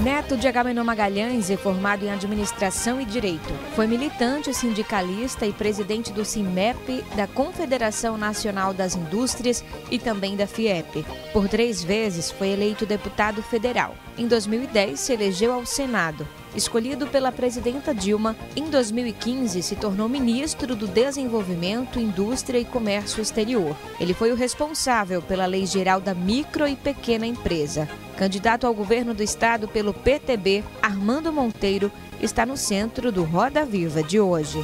Neto de Agamenon Magalhães é formado em Administração e Direito. Foi militante, sindicalista e presidente do CIMEP, da Confederação Nacional das Indústrias e também da FIEP. Por 3 vezes foi eleito deputado federal. Em 2010 se elegeu ao Senado. Escolhido pela presidenta Dilma, em 2015 se tornou ministro do Desenvolvimento, Indústria e Comércio Exterior. Ele foi o responsável pela Lei Geral da Micro e Pequena Empresa. Candidato ao governo do estado pelo PTB, Armando Monteiro está no centro do Roda Viva de hoje.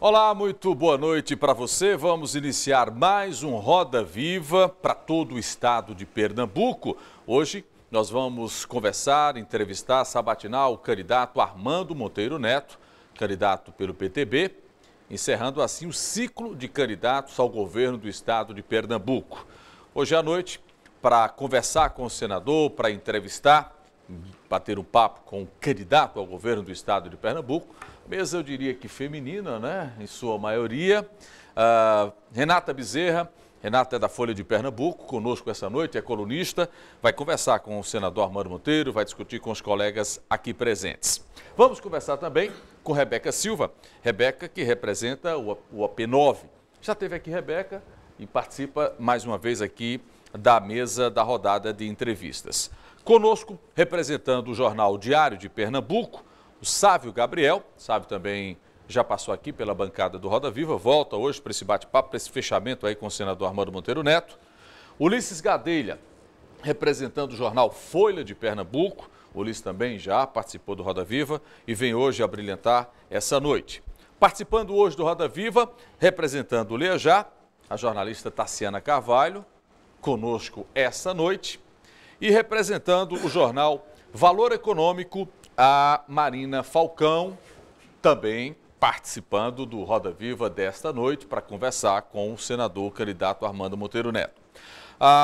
Olá, muito boa noite para você. Vamos iniciar mais um Roda Viva para todo o estado de Pernambuco. Hoje nós vamos conversar, entrevistar, sabatinar o candidato Armando Monteiro Neto, candidato pelo PTB, encerrando assim o ciclo de candidatos ao governo do estado de Pernambuco. Hoje à noite, para conversar com o senador, para entrevistar, bater um papo com o candidato ao governo do estado de Pernambuco, mesa eu diria que feminina, né, em sua maioria. Renata Bezerra, Renata é da Folha de Pernambuco, conosco essa noite, é colunista, vai conversar com o senador Armando Monteiro, vai discutir com os colegas aqui presentes. Vamos conversar também com Rebeca Silva, Rebeca que representa o AP9. Já esteve aqui Rebeca e participa mais uma vez aqui da mesa da rodada de entrevistas. Conosco, representando o jornal Diário de Pernambuco, o Sávio Gabriel. Sávio também já passou aqui pela bancada do Roda Viva, volta hoje para esse bate-papo, para esse fechamento aí com o senador Armando Monteiro Neto. Ulisses Gadelha, representando o jornal Folha de Pernambuco. O Ulisses também já participou do Roda Viva e vem hoje a brilhantar essa noite. Participando hoje do Roda Viva, representando o Leajá, a jornalista Tassiana Carvalho, conosco essa noite. E representando o jornal Valor Econômico, a Marina Falcão, também participando do Roda Viva desta noite para conversar com o senador candidato Armando Monteiro Neto.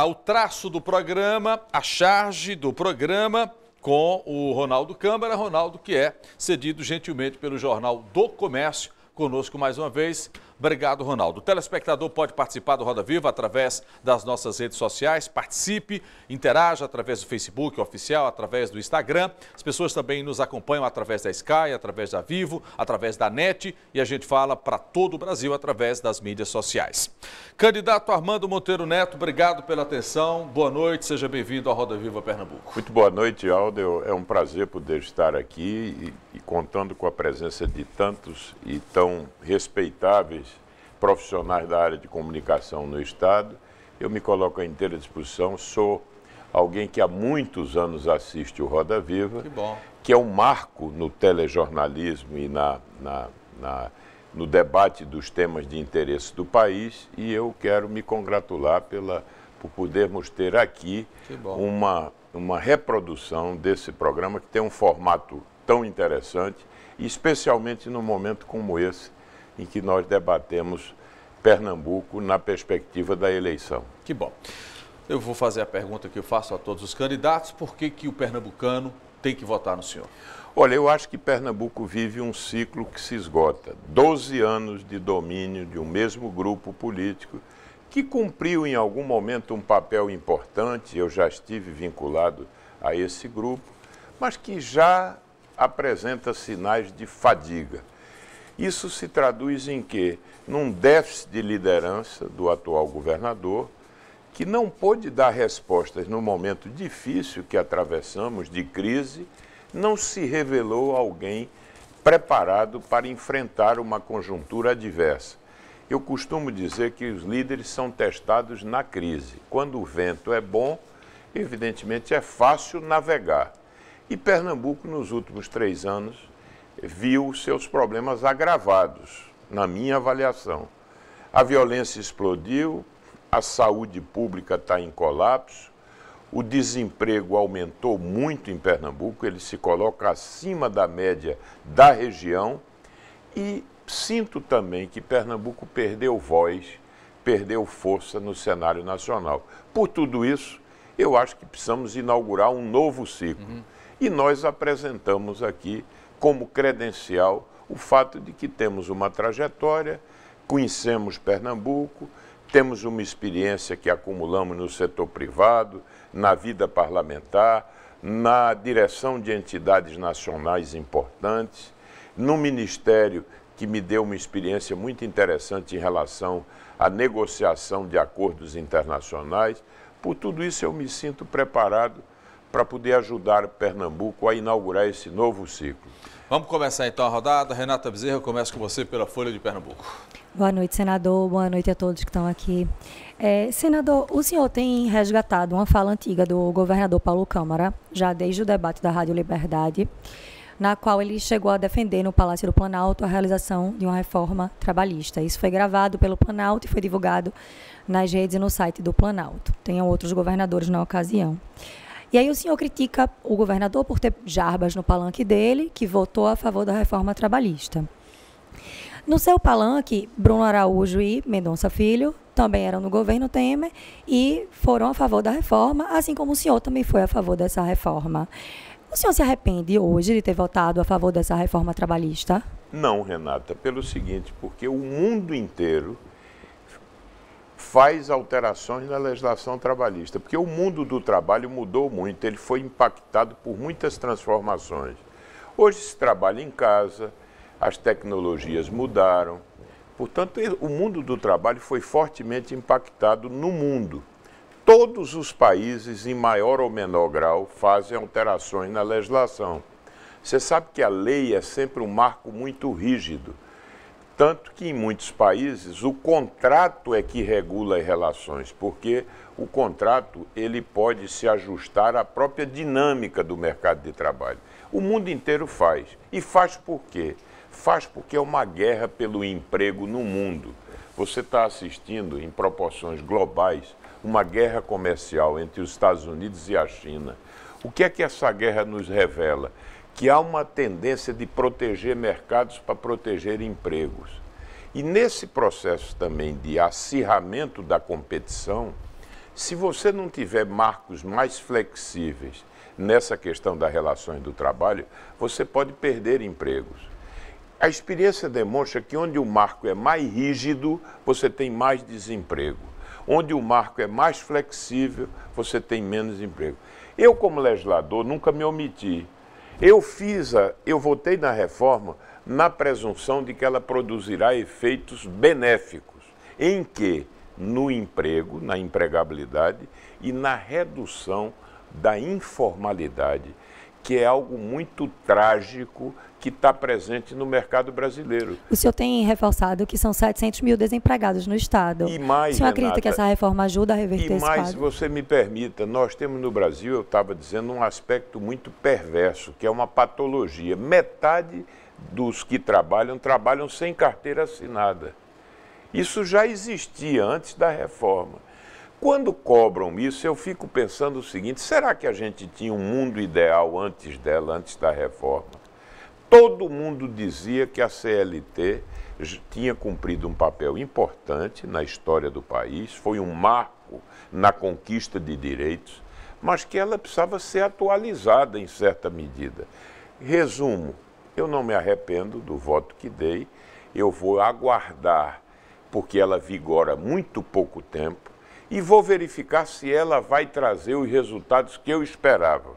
O traço do programa, a charge do programa com o Ronaldo Câmara, Ronaldo que é cedido gentilmente pelo Jornal do Comércio, conosco mais uma vez. Obrigado, Ronaldo. O telespectador pode participar do Roda Viva através das nossas redes sociais. Participe, interaja através do Facebook oficial, através do Instagram. As pessoas também nos acompanham através da Sky, através da Vivo, através da NET e a gente fala para todo o Brasil através das mídias sociais. Candidato Armando Monteiro Neto, obrigado pela atenção. Boa noite, seja bem-vindo ao Roda Viva Pernambuco. Muito boa noite, Aldo. É um prazer poder estar aqui e contando com a presença de tantos e tão respeitáveis profissionais da área de comunicação no estado. Eu me coloco à inteira disposição, sou alguém que há muitos anos assiste o Roda Viva, que é um marco no telejornalismo e no debate dos temas de interesse do país, e eu quero me congratular por podermos ter aqui uma reprodução desse programa que tem um formato tão interessante, e especialmente num momento como esse, em que nós debatemos Pernambuco na perspectiva da eleição. Que bom. Eu vou fazer a pergunta que eu faço a todos os candidatos: por que o pernambucano tem que votar no senhor? Olha, eu acho que Pernambuco vive um ciclo que se esgota. 12 anos de domínio de um mesmo grupo político que cumpriu em algum momento um papel importante, eu já estive vinculado a esse grupo, mas que já apresenta sinais de fadiga. Isso se traduz em quê? Num déficit de liderança do atual governador, que não pôde dar respostas no momento difícil que atravessamos, de crise, não se revelou alguém preparado para enfrentar uma conjuntura adversa. Eu costumo dizer que os líderes são testados na crise. Quando o vento é bom, evidentemente é fácil navegar. E Pernambuco, nos últimos 3 anos, viu seus problemas agravados, na minha avaliação. A violência explodiu, a saúde pública está em colapso, o desemprego aumentou muito em Pernambuco, ele se coloca acima da média da região, e sinto também que Pernambuco perdeu voz, perdeu força no cenário nacional. Por tudo isso, eu acho que precisamos inaugurar um novo ciclo. E nós apresentamos aqui como credencial o fato de que temos uma trajetória, conhecemos Pernambuco, temos uma experiência que acumulamos no setor privado, na vida parlamentar, na direção de entidades nacionais importantes, no Ministério, que me deu uma experiência muito interessante em relação à negociação de acordos internacionais. Por tudo isso, eu me sinto preparado para poder ajudar Pernambuco a inaugurar esse novo ciclo. Vamos começar então a rodada. Renata Bezerra, eu começo com você pela Folha de Pernambuco. Boa noite, senador. Boa noite a todos que estão aqui. Senador, o senhor tem resgatado uma fala antiga do governador Paulo Câmara, já desde o debate da Rádio Liberdade, na qual ele chegou a defender no Palácio do Planalto a realização de uma reforma trabalhista. Isso foi gravado pelo Planalto e foi divulgado nas redes e no site do Planalto. Tem outros governadores na ocasião. E aí o senhor critica o governador por ter Jarbas no palanque dele, que votou a favor da reforma trabalhista. No seu palanque, Bruno Araújo e Mendonça Filho também eram no governo Temer e foram a favor da reforma, assim como o senhor também foi a favor dessa reforma. O senhor se arrepende hoje de ter votado a favor dessa reforma trabalhista? Não, Renata, pelo seguinte, porque o mundo inteiro faz alterações na legislação trabalhista, porque o mundo do trabalho mudou muito, ele foi impactado por muitas transformações. Hoje se trabalha em casa, as tecnologias mudaram, portanto, o mundo do trabalho foi fortemente impactado no mundo. Todos os países, em maior ou menor grau, fazem alterações na legislação. Você sabe que a lei é sempre um marco muito rígido, tanto que em muitos países o contrato é que regula as relações, porque o contrato ele pode se ajustar à própria dinâmica do mercado de trabalho. O mundo inteiro faz. E faz por quê? Faz porque é uma guerra pelo emprego no mundo. Você está assistindo, em proporções globais, uma guerra comercial entre os Estados Unidos e a China. O que é que essa guerra nos revela? Que há uma tendência de proteger mercados para proteger empregos. E nesse processo também de acirramento da competição, se você não tiver marcos mais flexíveis nessa questão das relações do trabalho, você pode perder empregos. A experiência demonstra que onde o marco é mais rígido, você tem mais desemprego. Onde o marco é mais flexível, você tem menos emprego. Eu, como legislador, nunca me omiti. Eu votei na reforma na presunção de que ela produzirá efeitos benéficos, em que? No emprego, na empregabilidade e na redução da informalidade, que é algo muito trágico que está presente no mercado brasileiro. O senhor tem reforçado que são 700 mil desempregados no Estado. E mais, o senhor acredita Renata, que essa reforma ajuda a reverter esse quadro? Se você me permita, nós temos no Brasil, eu estava dizendo, um aspecto muito perverso, que é uma patologia. Metade dos que trabalham sem carteira assinada. Isso já existia antes da reforma. Quando cobram isso, eu fico pensando o seguinte, será que a gente tinha um mundo ideal antes dela, antes da reforma? Todo mundo dizia que a CLT tinha cumprido um papel importante na história do país, foi um marco na conquista de direitos, mas que ela precisava ser atualizada em certa medida. Resumo, eu não me arrependo do voto que dei, eu vou aguardar, porque ela vigora muito pouco tempo, e vou verificar se ela vai trazer os resultados que eu esperava.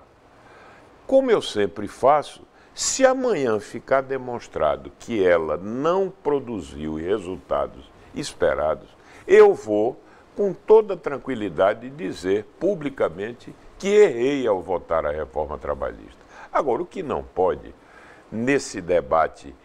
Como eu sempre faço, se amanhã ficar demonstrado que ela não produziu os resultados esperados, eu vou, com toda tranquilidade, dizer publicamente que errei ao votar a reforma trabalhista. Agora, o que não pode, nesse debate,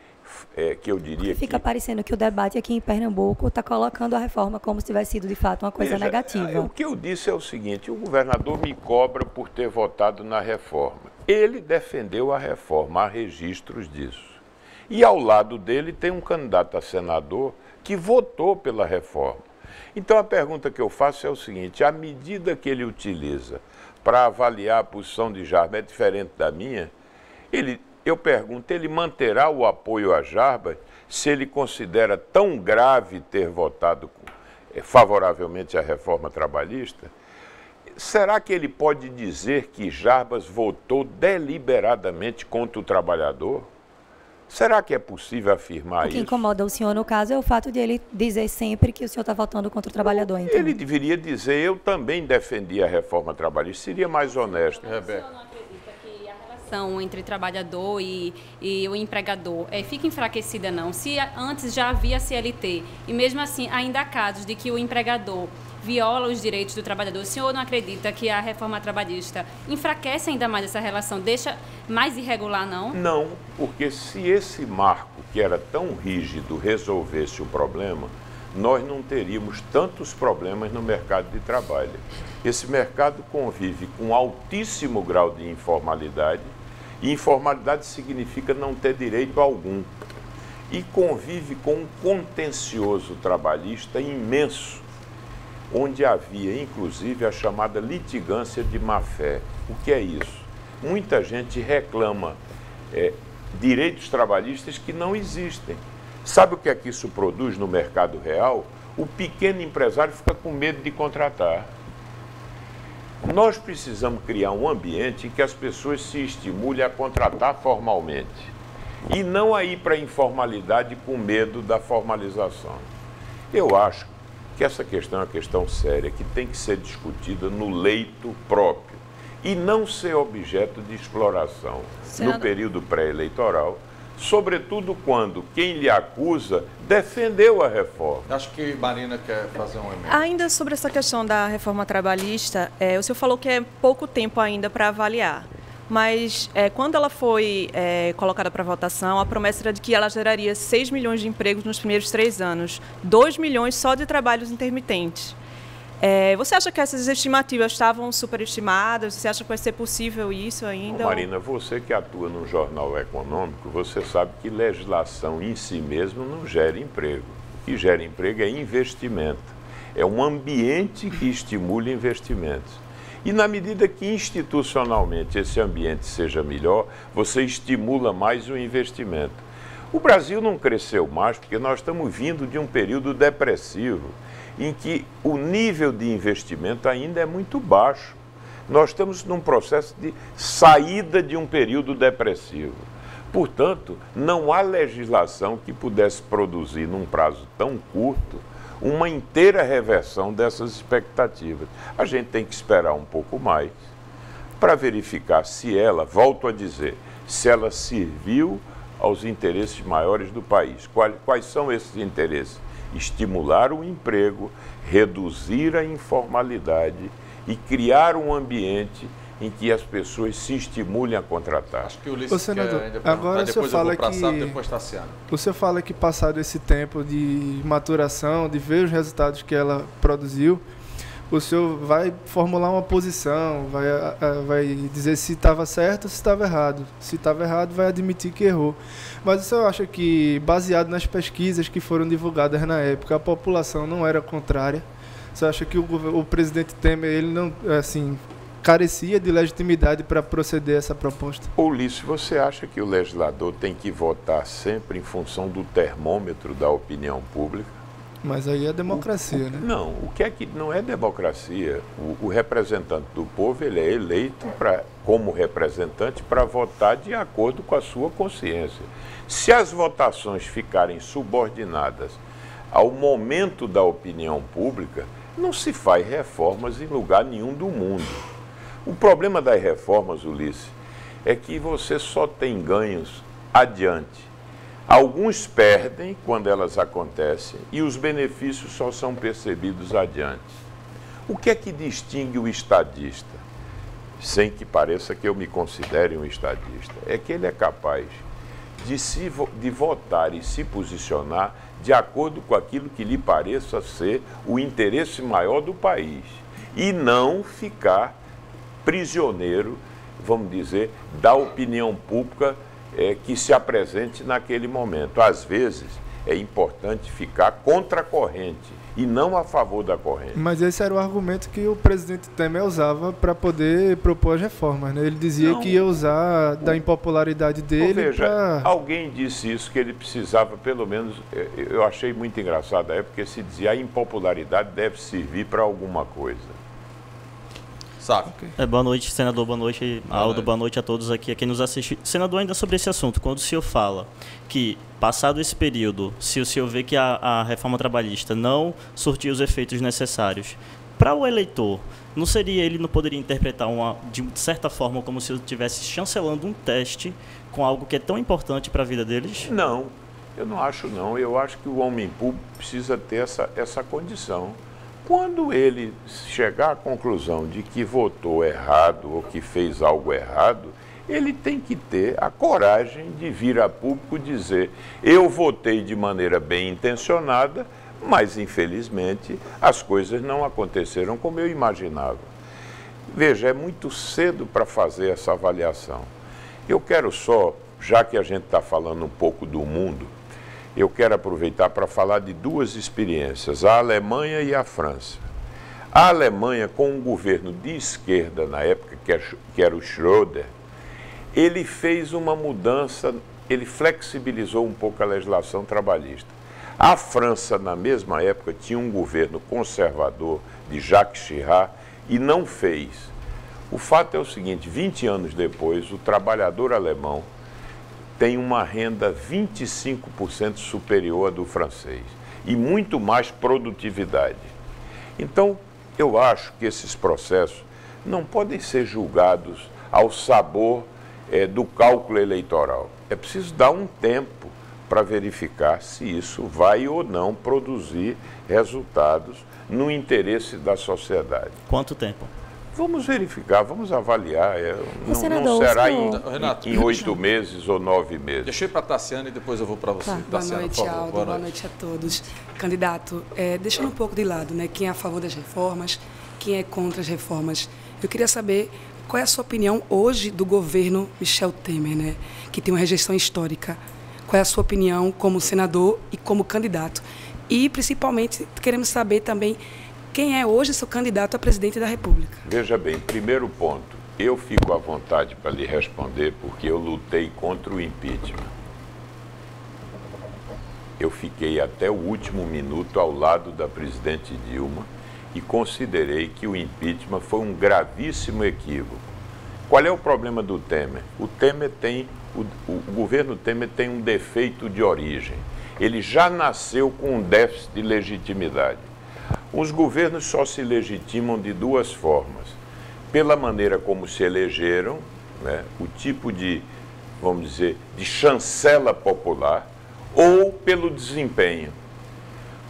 que eu diria que... Fica parecendo que o debate aqui em Pernambuco está colocando a reforma como se tivesse sido, de fato, uma coisa negativa. O que eu disse é o seguinte, o governador me cobra por ter votado na reforma. Ele defendeu a reforma, há registros disso. E ao lado dele tem um candidato a senador que votou pela reforma. Então a pergunta que eu faço é o seguinte, a medida que ele utiliza para avaliar a posição de Jarbas é diferente da minha? Eu pergunto, ele manterá o apoio a Jarbas se ele considera tão grave ter votado favoravelmente à reforma trabalhista? Será que ele pode dizer que Jarbas votou deliberadamente contra o trabalhador? Será que é possível afirmar isso? O que incomoda o senhor, no caso, é o fato de ele dizer sempre que o senhor está votando contra o trabalhador. Então. Ele deveria dizer, eu também defendi a reforma trabalhista, seria mais honesto. Rebeca. O senhor não acredita que a relação entre trabalhador e o empregador fica enfraquecida, não? Se antes já havia CLT e mesmo assim ainda há casos de que o empregador viola os direitos do trabalhador, o senhor não acredita que a reforma trabalhista enfraquece ainda mais essa relação, deixa mais irregular, não? Não, porque se esse marco, que era tão rígido, resolvesse o problema, nós não teríamos tantos problemas no mercado de trabalho. Esse mercado convive com altíssimo grau de informalidade, e informalidade significa não ter direito algum. E convive com um contencioso trabalhista imenso, onde havia, inclusive, a chamada litigância de má-fé. O que é isso? Muita gente reclama direitos trabalhistas que não existem. Sabe o que é que isso produz no mercado real? O pequeno empresário fica com medo de contratar. Nós precisamos criar um ambiente em que as pessoas se estimulem a contratar formalmente e não a ir para a informalidade com medo da formalização. Eu acho que essa questão é uma questão séria, que tem que ser discutida no leito próprio e não ser objeto de exploração no período pré-eleitoral, sobretudo quando quem lhe acusa defendeu a reforma. Acho que Marina quer fazer um emenda. Ainda sobre essa questão da reforma trabalhista, o senhor falou que é pouco tempo ainda para avaliar. Mas quando ela foi colocada para votação, a promessa era de que ela geraria 6 milhões de empregos nos primeiros 3 anos, 2 milhões só de trabalhos intermitentes. Você acha que essas estimativas estavam superestimadas? Você acha que vai ser possível isso ainda? Marina, você que atua num jornal econômico, você sabe que legislação em si mesma não gera emprego. O que gera emprego é investimento. É um ambiente que estimula investimentos. E na medida que institucionalmente esse ambiente seja melhor, você estimula mais o investimento. O Brasil não cresceu mais porque nós estamos vindo de um período depressivo, em que o nível de investimento ainda é muito baixo. Nós estamos num processo de saída de um período depressivo. Portanto, não há legislação que pudesse produzir num prazo tão curto uma inteira reversão dessas expectativas. A gente tem que esperar um pouco mais para verificar se ela, volto a dizer, se ela serviu aos interesses maiores do país. Quais são esses interesses? Estimular o emprego, reduzir a informalidade e criar um ambiente em que as pessoas se estimulem a contratar. Acho que o Ulisses senador, quer agora depois o senhor fala depois Tassiano. O senhor fala que passado esse tempo de maturação, de ver os resultados que ela produziu, o senhor vai formular uma posição, vai dizer se estava certo ou se estava errado. Se estava errado, vai admitir que errou. Mas o senhor acha que, baseado nas pesquisas que foram divulgadas na época, a população não era contrária? O senhor acha que o presidente Temer, ele não, assim, carecia de legitimidade para proceder a essa proposta? Ulisses, você acha que o legislador tem que votar sempre em função do termômetro da opinião pública? Mas aí é democracia, né? Não, o que é que não é democracia? O representante do povo, ele é eleito como representante para votar de acordo com a sua consciência. Se as votações ficarem subordinadas ao momento da opinião pública, não se faz reformas em lugar nenhum do mundo. O problema das reformas, Ulisses, é que você só tem ganhos adiante. Alguns perdem quando elas acontecem e os benefícios só são percebidos adiante. O que é que distingue o estadista? Sem que pareça que eu me considere um estadista. É que ele é capaz de votar e se posicionar de acordo com aquilo que lhe pareça ser o interesse maior do país. E não ficar prisioneiro, vamos dizer, da opinião pública que se apresente naquele momento. Às vezes, é importante ficar contra a corrente e não a favor da corrente. Mas esse era o argumento que o presidente Temer usava para poder propor as reformas, né? Ele dizia que ia usar da impopularidade dele para... Alguém disse isso, que ele precisava, pelo menos, eu achei muito engraçado, porque se dizia a impopularidade deve servir para alguma coisa. Sabe? Okay. Boa noite, senador. Boa noite, Aldo. Boa noite a todos aqui, a quem nos assiste. Senador, ainda sobre esse assunto, quando o senhor fala que, passado esse período, se o senhor vê que a reforma trabalhista não surtiu os efeitos necessários, para o eleitor, ele não poderia interpretar de certa forma como se eu estivesse chancelando um teste com algo que é tão importante para a vida deles? Não, eu não acho não. Eu acho que o homem público precisa ter essa condição. Quando ele chegar à conclusão de que votou errado ou que fez algo errado, ele tem que ter a coragem de vir a público dizer: eu votei de maneira bem intencionada, mas infelizmente as coisas não aconteceram como eu imaginava. Veja, é muito cedo para fazer essa avaliação. Eu quero só, já que a gente está falando um pouco do mundo, eu quero aproveitar para falar de duas experiências, a Alemanha e a França. A Alemanha, com um governo de esquerda na época, que era o Schröder, ele fez uma mudança, ele flexibilizou um pouco a legislação trabalhista. A França, na mesma época, tinha um governo conservador de Jacques Chirac e não fez. O fato é o seguinte, 20 anos depois, o trabalhador alemão tem uma renda 25% superior à do francês e muito mais produtividade. Então, eu acho que esses processos não podem ser julgados ao sabor do cálculo eleitoral. É preciso dar um tempo para verificar se isso vai ou não produzir resultados no interesse da sociedade. Quanto tempo? Vamos verificar, vamos avaliar. Não será em 8 meses ou 9 meses. Deixei para a Tassiana e depois eu vou para você. Tá. Tassiana, boa noite, Aldo. Boa noite a todos. Candidato, deixando um pouco de lado, né, quem é a favor das reformas, quem é contra as reformas, eu queria saber qual é a sua opinião hoje do governo Michel Temer, né, que tem uma rejeição histórica. Qual é a sua opinião como senador e como candidato? E, principalmente, queremos saber também quem é hoje seu candidato a presidente da República. Veja bem, primeiro ponto, eu fico à vontade para lhe responder porque eu lutei contra o impeachment. Eu fiquei até o último minuto ao lado da presidente Dilma e considerei que o impeachment foi um gravíssimo equívoco. Qual é o problema do Temer? O governo Temer tem um defeito de origem. Ele já nasceu com um déficit de legitimidade. Os governos só se legitimam de duas formas. Pela maneira como se elegeram, né, o tipo de, vamos dizer, de chancela popular, ou pelo desempenho.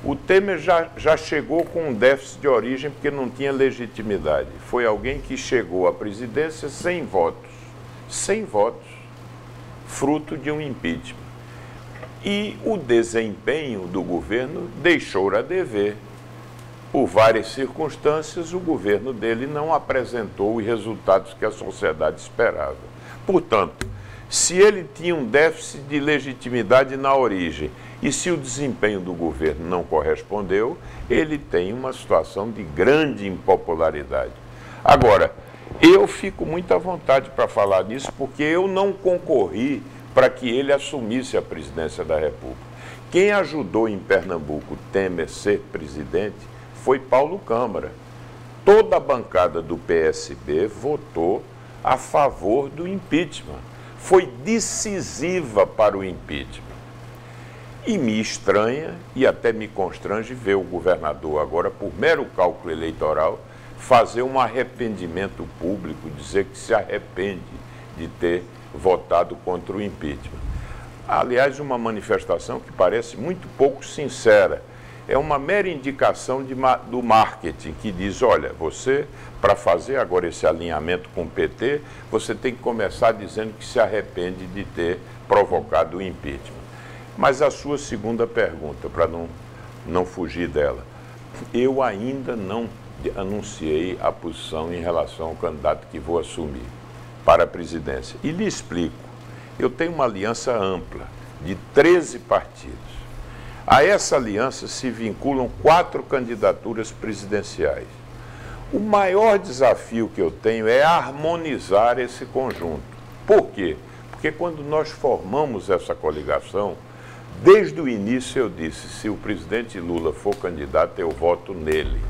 O Temer já chegou com um déficit de origem porque não tinha legitimidade. Foi alguém que chegou à presidência sem votos, fruto de um impeachment. E o desempenho do governo deixou a dever. Por várias circunstâncias, o governo dele não apresentou os resultados que a sociedade esperava. Portanto, se ele tinha um déficit de legitimidade na origem e se o desempenho do governo não correspondeu, ele tem uma situação de grande impopularidade. Agora, eu fico muito à vontade para falar nisso porque eu não concorri para que ele assumisse a presidência da República. Quem ajudou em Pernambuco Temer ser presidente foi Paulo Câmara. Toda a bancada do PSB votou a favor do impeachment. Foi decisiva para o impeachment. E me estranha e até me constrange ver o governador agora, por mero cálculo eleitoral, fazer um arrependimento público, dizer que se arrepende de ter votado contra o impeachment. Aliás, uma manifestação que parece muito pouco sincera. É uma mera indicação do marketing que diz, olha, você, para fazer agora esse alinhamento com o PT, você tem que começar dizendo que se arrepende de ter provocado o impeachment. Mas a sua segunda pergunta, para não fugir dela, eu ainda não anunciei a posição em relação ao candidato que vou assumir para a presidência. E lhe explico, eu tenho uma aliança ampla de 13 partidos. A essa aliança se vinculam 4 candidaturas presidenciais. O maior desafio que eu tenho é harmonizar esse conjunto. Por quê? Porque quando nós formamos essa coligação, desde o início eu disse, se o presidente Lula for candidato, eu voto nele.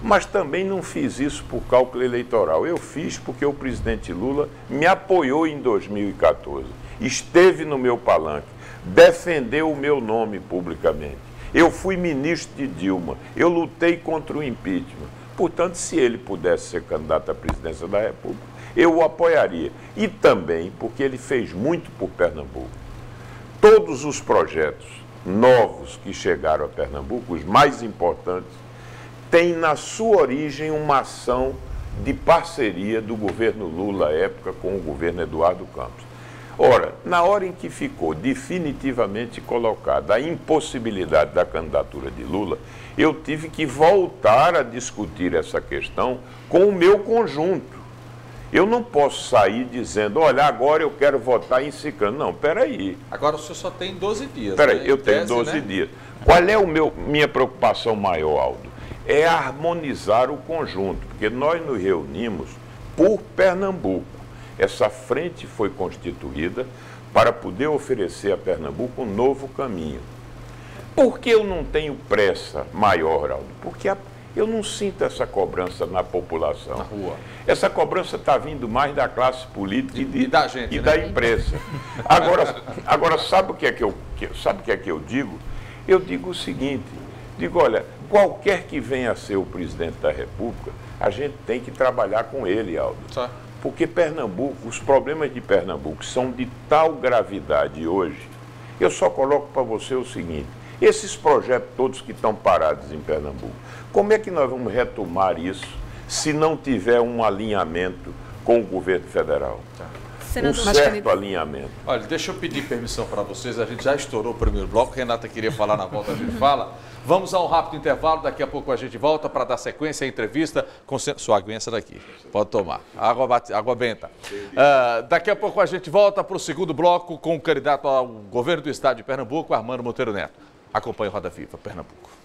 Mas também não fiz isso por cálculo eleitoral. Eu fiz porque o presidente Lula me apoiou em 2014. Esteve no meu palanque, defendeu o meu nome publicamente. Eu fui ministro de Dilma, eu lutei contra o impeachment. Portanto, se ele pudesse ser candidato à presidência da República, eu o apoiaria. E também porque ele fez muito por Pernambuco. Todos os projetos novos que chegaram a Pernambuco, os mais importantes, têm na sua origem uma ação de parceria do governo Lula à época com o governo Eduardo Campos. Ora, na hora em que ficou definitivamente colocada a impossibilidade da candidatura de Lula, eu tive que voltar a discutir essa questão com o meu conjunto. Eu não posso sair dizendo, olha, agora eu quero votar em Ciclano. Não, peraí. Agora o senhor só tem 12 dias. Peraí, né? eu tenho 12 dias. Qual é minha preocupação maior, Aldo? É harmonizar o conjunto, porque nós nos reunimos por Pernambuco. Essa frente foi constituída para poder oferecer a Pernambuco um novo caminho. Por que eu não tenho pressa maior, Aldo? Porque eu não sinto essa cobrança na população. Na rua. Essa cobrança está vindo mais da classe política e da gente, da imprensa. Agora sabe o que é que eu digo? Eu digo o seguinte, olha, qualquer que venha a ser o presidente da República, a gente tem que trabalhar com ele, Aldo. Tá. Porque Pernambuco, os problemas de Pernambuco são de tal gravidade hoje, eu só coloco para você o seguinte, esses projetos todos que estão parados em Pernambuco, como é que nós vamos retomar isso se não tiver um alinhamento com o governo federal? Tá. Um certo alinhamento. Olha, deixa eu pedir permissão para vocês, a gente já estourou o primeiro bloco, Renata queria falar na volta, a gente fala. Vamos a um rápido intervalo, daqui a pouco a gente volta para dar sequência à entrevista com sua aguinha essa daqui, pode tomar, água benta. Daqui a pouco a gente volta para o segundo bloco com o candidato ao governo do estado de Pernambuco, Armando Monteiro Neto. Acompanhe o Roda Viva, Pernambuco.